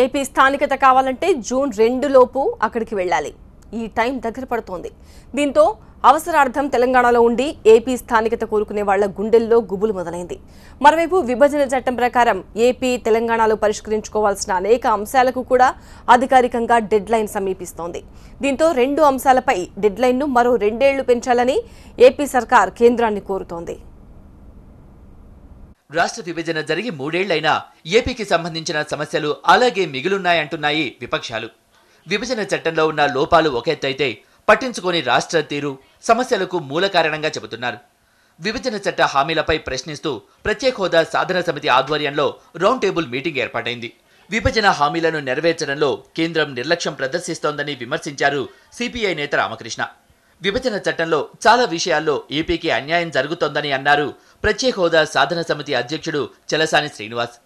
AP స్థానికత కావాలంటే June 2 లోపు అక్కడికి వెళ్లాలి. ఈ టైం దగ్గర పడుతోంది. దీంతో అవసరార్థం తెలంగాణలో ఉండి ఏపీ స్థానికత కోరుకునే వాళ్ల గుండెల్లో గుబులు మొదలైంది. మరోవైపు విభజన చట్టం ప్రకారం ఏపీ తెలంగాణలో పరిష్కరించుకోవాల్సిన అనేక అంశాలకు కూడా అధికారికంగా డెడ్ లైన్ సమీపిస్తోంది. దీంతో 2 అంశాలపై డెడ్ లైన్ను మరో 2 ఏళ్లు పెంచాలని ఏపీ సర్కార్ కేంద్రాన్ని కోరుతోంది. రాష్ట్ర విభజన జరిగి 3 ఏళ్లైనా ఏపీకి సంబంధించిన సమస్యలు అలాగే మిగిలున్నాయంటున్నాయి విపక్షాలు. విభజన చట్టంలో ఉన్న లోపాలు ఒక ఎత్తైతే పట్టించుకోని రాష్ట్ర తీరు సమస్యలకు మూల కారణంగా చెబుతున్నారు. విభజన చట్ట హామీలపై ప్రశ్నిస్తూ ప్రత్యేక హోదా సాధన సమితి ఆధ్వర్యంలో రౌండ్ టేబుల్ మీటింగ్ ఏర్పాటైంది. విభజన హామీలను నెరవేర్చడంలో కేంద్రం నిర్లక్ష్యం ప్రదర్శిస్తోందని విమర్శించారు సిపిఐ నేత రామకృష్ణ. విభజన చట్టంలో చాలా విషయాల్లో ఏపీకి అన్యాయం జరుగుతోందని అన్నారు ప్రత్యేక హోదా సాధన సమితి అధ్యక్షుడు చలసాని శ్రీనివాస్.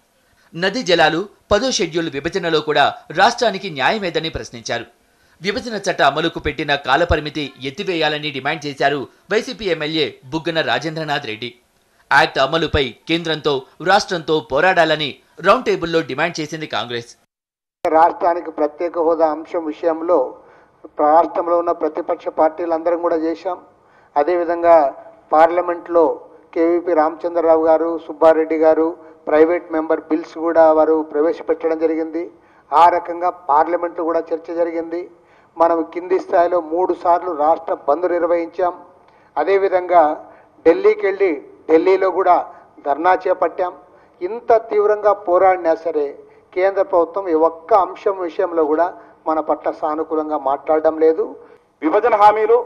నదీ జలాలు 10వ షెడ్యూల్ విభజనలో కూడా రాష్ట్రానికి న్యాయమేదని ప్రశ్నించారు. విభజన చట్ట అమలుకు పెట్టిన కాలపరిమితి ఎత్తివేయాలని డిమాండ్ చేశారు YCP MLA Buggana Rajendranath Reddy. Act అమలుపై కేంద్రంతో రాష్ట్రంతో పోరాడాలని రౌండ్ టేబుల్లో డిమాండ్ చేసింది కాంగ్రెస్. రాష్ట్రానికి ప్రత్యేక హోదా అంశం విషయంలో రాష్ట్రంలో ఉన్న ప్రతిపక్ష పార్టీలందరం కూడా చేశాం. అదేవిధంగా పార్లమెంట్లో కేవీపీ రామచంద్రరావు గారు, సుబ్బారెడ్డి గారు ప్రైవేట్ మెంబర్ బిల్స్ కూడా వారు ప్రవేశపెట్టడం జరిగింది. ఆ రకంగా పార్లమెంట్లో కూడా చర్చ జరిగింది. మనం కింది స్థాయిలో 3 సార్లు రాష్ట్ర బంద్ నిర్వహించాం. అదేవిధంగా ఢిల్లీకి వెళ్ళి ఢిల్లీలో కూడా ధర్నా చేపట్టాం. ఇంత తీవ్రంగా పోరాడినా సరే కేంద్ర ప్రభుత్వం ఈ ఒక్క అంశం విషయంలో కూడా మన పట్ల సానుకూలంగా మాట్లాడడం లేదు. విభజన హామీలు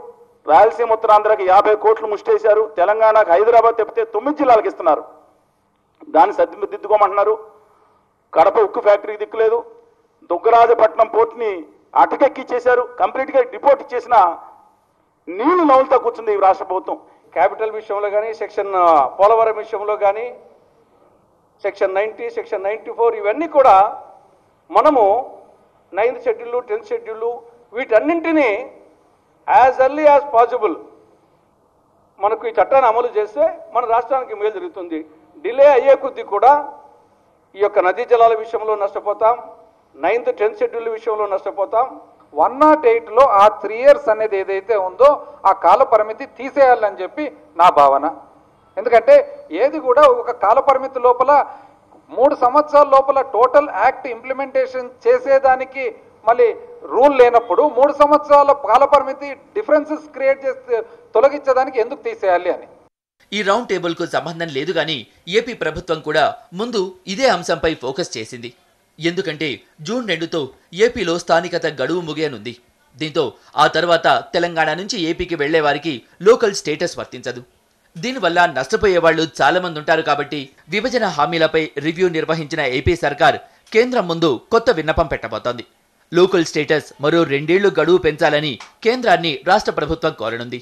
రాయలసీమ ఉత్తరాంధ్రకి 50 కోట్లు ముష్టేశారు. తెలంగాణకు హైదరాబాద్ తెప్పితే 9 జిల్లాలకు ఇస్తున్నారు. దాన్ని సర్దిద్దుకోమంటున్నారు. కడప ఉక్కు ఫ్యాక్టరీకి దిక్కులేదు. దుగ్గరాజపట్నం పోర్ట్ని అటకెక్కిచ్చేశారు. కంప్లీట్గా డిపోర్ట్ ఇచ్చేసిన నీళ్లు నవ్వులతో కూర్చుంది ఈ రాష్ట్ర ప్రభుత్వం. క్యాపిటల్ విషయంలో కానీ, పోలవరం విషయంలో కానీ, సెక్షన్ 90, సెక్షన్ 94 ఇవన్నీ కూడా మనము 9th షెడ్యూల్, 10th షెడ్యూల్ వీటన్నింటినీ యాజ్ ఎర్లీ యాజ్ పాసిబుల్ మనకు ఈ చట్టాన్ని అమలు చేస్తే మన రాష్ట్రానికి మేలు జరుగుతుంది. డిలే అయ్యే కొద్దీ కూడా ఈ యొక్క నదీ జలాల విషయంలో నష్టపోతాం, 9th, 10th షెడ్యూల్ విషయంలో నష్టపోతాం. 108లో ఆ 3 years అనేది ఏదైతే ఉందో ఆ కాల పరిమితి తీసేయాలని చెప్పి నా భావన. ఎందుకంటే ఏది కూడా ఒక కాల పరిమితి లోపల 3 సంవత్సరాల లోపల టోటల్ యాక్ట్ ఇంప్లిమెంటేషన్ చేసేదానికి మళ్ళీ రూల్ లేనప్పుడు 3 సంవత్సరాల కాల పరిమితి డిఫరెన్సెస్ క్రియేట్ చేస్తే తొలగించడానికి ఎందుకు తీసేయాలి అని. ఈ రౌండ్ టేబుల్ కు సంబంధం లేదు గానీ ఏపీ ప్రభుత్వం కూడా ముందు ఇదే అంశంపై ఫోకస్ చేసింది. ఎందుకంటే జూన్ 2తో ఏపీలో స్థానికత గడువు ముగియనుంది. దీంతో ఆ తర్వాత తెలంగాణ నుంచి ఏపీకి వెళ్లే వారికి లోకల్ స్టేటస్ వర్తించదు. దీనివల్ల నష్టపోయేవాళ్లు చాలా మంది ఉంటారు. కాబట్టి విభజన హామీలపై రివ్యూ నిర్వహించిన ఏపీ సర్కార్ కేంద్రం ముందు కొత్త విన్నపం పెట్టబోతోంది. లోకల్ స్టేటస్ మరో 2 ఏళ్లు గడువు పెంచాలని కేంద్రాన్ని రాష్ట్ర ప్రభుత్వం కోరనుంది.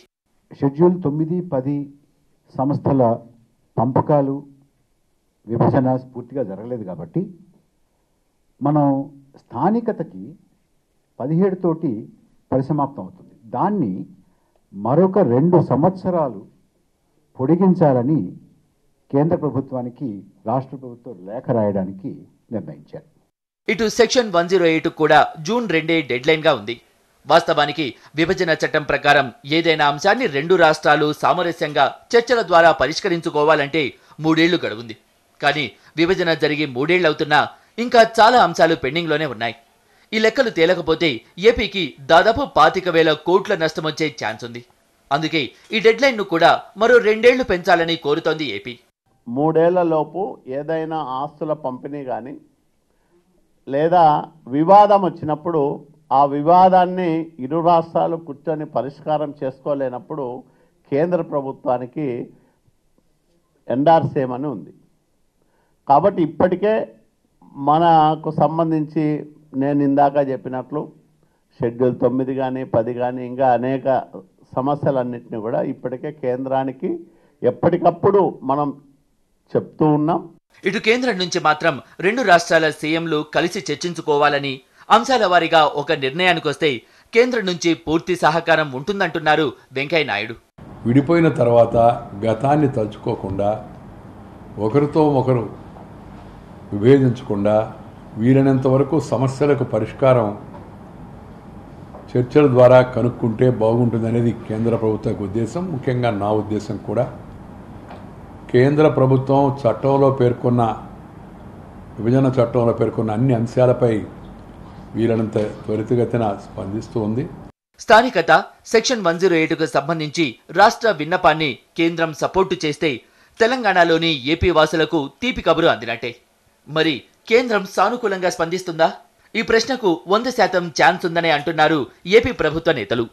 షెడ్యూల్ 9, 10 సంస్థల పంపకాలు విభజన పూర్తిగా జరగలేదు కాబట్టి మనం స్థానికతకి 17 తోటి పరిసమాప్తం అవుతుంది. దాన్ని మరొక 2 సంవత్సరాలు పొడిగించాలని కేంద్ర ప్రభుత్వానికి రాష్ట్ర ప్రభుత్వం లేఖ రాయడానికి నిర్ణయించారు. ఇటు సెక్షన్ 108 కూడా జూన్ 2 డెడ్ లైన్ గా ఉంది. వాస్తవానికి విభజన చట్టం ప్రకారం ఏదైనా అంశాన్ని 2 రాష్ట్రాలు సామరస్యంగా చర్చల ద్వారా పరిష్కరించుకోవాలంటే 3 ఏళ్లు గడువుంది. కానీ విభజన జరిగి 3 ఏళ్లవుతున్నా ఇంకా చాలా అంశాలు పెండింగ్ లోనే ఉన్నాయి. ఈ లెక్కలు తేలకపోతే ఏపీకి దాదాపు 25,000 కోట్ల నష్టం వచ్చే ఛాన్స్ ఉంది. అందుకే ఈ డెడ్ లైన్ ను కూడా మరో 2 ఏళ్లు పెంచాలని కోరుతోంది ఏపీ. 3 ఏళ్లలోపు ఏదైనా ఆస్తుల పంపిణీ కానీ లేదా వివాదం వచ్చినప్పుడు ఆ వివాదాన్ని ఇరు రాష్ట్రాలు కూర్చొని పరిష్కారం చేసుకోలేనప్పుడు కేంద్ర ప్రభుత్వానికి ఎండార్స్ చేయమని ఉంది. కాబట్టి ఇప్పటికే మనకు సంబంధించి నేను ఇందాక చెప్పినట్లు షెడ్యూల్ 9 కానీ 10 కానీ ఇంకా అనేక సమస్యలన్నింటినీ కూడా ఇప్పటికే కేంద్రానికి ఎప్పటికప్పుడు మనం చెప్తూ ఉన్నాం. ఇటు కేంద్రం నుంచి మాత్రం 2 రాష్ట్రాల సీఎంలు కలిసి చర్చించుకోవాలని, అంశాల వారీగా ఒక నిర్ణయానికి వస్తే కేంద్రం నుంచి పూర్తి సహకారం ఉంటుందంటున్నారు వెంకయ్య నాయుడు. విడిపోయిన తర్వాత గతాన్ని తలుచుకోకుండా ఒకరితో ఒకరు విభేదించకుండా వీలైనంత వరకు సమస్యలకు పరిష్కారం చర్చల ద్వారా కనుక్కుంటే బాగుంటుందనేది కేంద్ర ప్రభుత్వ ఉద్దేశం, ముఖ్యంగా నా ఉద్దేశం కూడా. కేంద్ర ప్రభుత్వం చట్టంలో పేర్కొన్న విభజన చట్టంలో పేర్కొన్న అన్ని అంశాలపై వీలైనంత త్వరితగతిన స్పందిస్తూ ఉంది. స్థానికత సెక్షన్ 108కు సంబంధించి రాష్ట్ర విన్నపాన్ని కేంద్రం సపోర్టు చేస్తే తెలంగాణలోని ఏపీ వాసులకు తీపి కబురు అందినట్టే. మరి కేంద్రం సానుకూలంగా స్పందిస్తుందా? ఈ ప్రశ్నకు 100% ఛాన్స్ ఉందనే అంటున్నారు ఏపీ ప్రభుత్వ నేతలు.